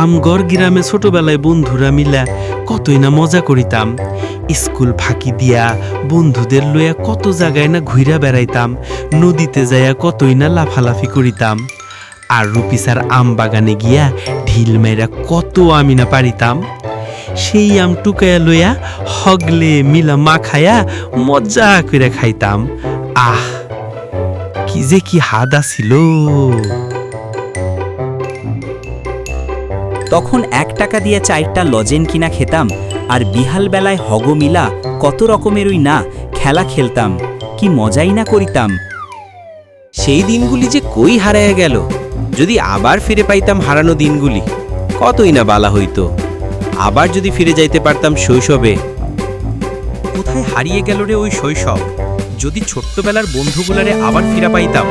আমগর গ্রামে ছোটবেলায় বন্ধুরা মিলা কতই না মজা করিতাম। স্কুল ফাঁকি দিয়া বন্ধুদের লইয়া কত জায়গায় না ঘুইরা বেড়াইতাম, নদীতে যাইয়া কতই না লাফালাফি করিতাম। আর রুপিসার আম বাগানে গিয়া ঢিল মেয়েরা কত আমি না পারিতাম। সেই আম টুকাইয়া লইয়া হগলে মিলা মাখায়া মজা করে খাইতাম। আহ, কি যে কি হাদা ছিল। তখন 1 টাকা দিয়ে 4টা লজেন কিনা খেতাম, আর বিহাল বেলায় হগমিলা কত রকমেরই না খেলা খেলতাম, কি মজাই না করিতাম। সেই দিনগুলি যে কই হারাইয়া গেল। যদি আবার ফিরে পাইতাম হারানো দিনগুলি, কতই না বালা হইতো। আবার যদি ফিরে যাইতে পারতাম শৈশবে। কোথায় হারিয়ে গেল রে ওই শৈশব? যদি ছোট্টবেলার বন্ধুগুলারে আবার ফিরা পাইতাম।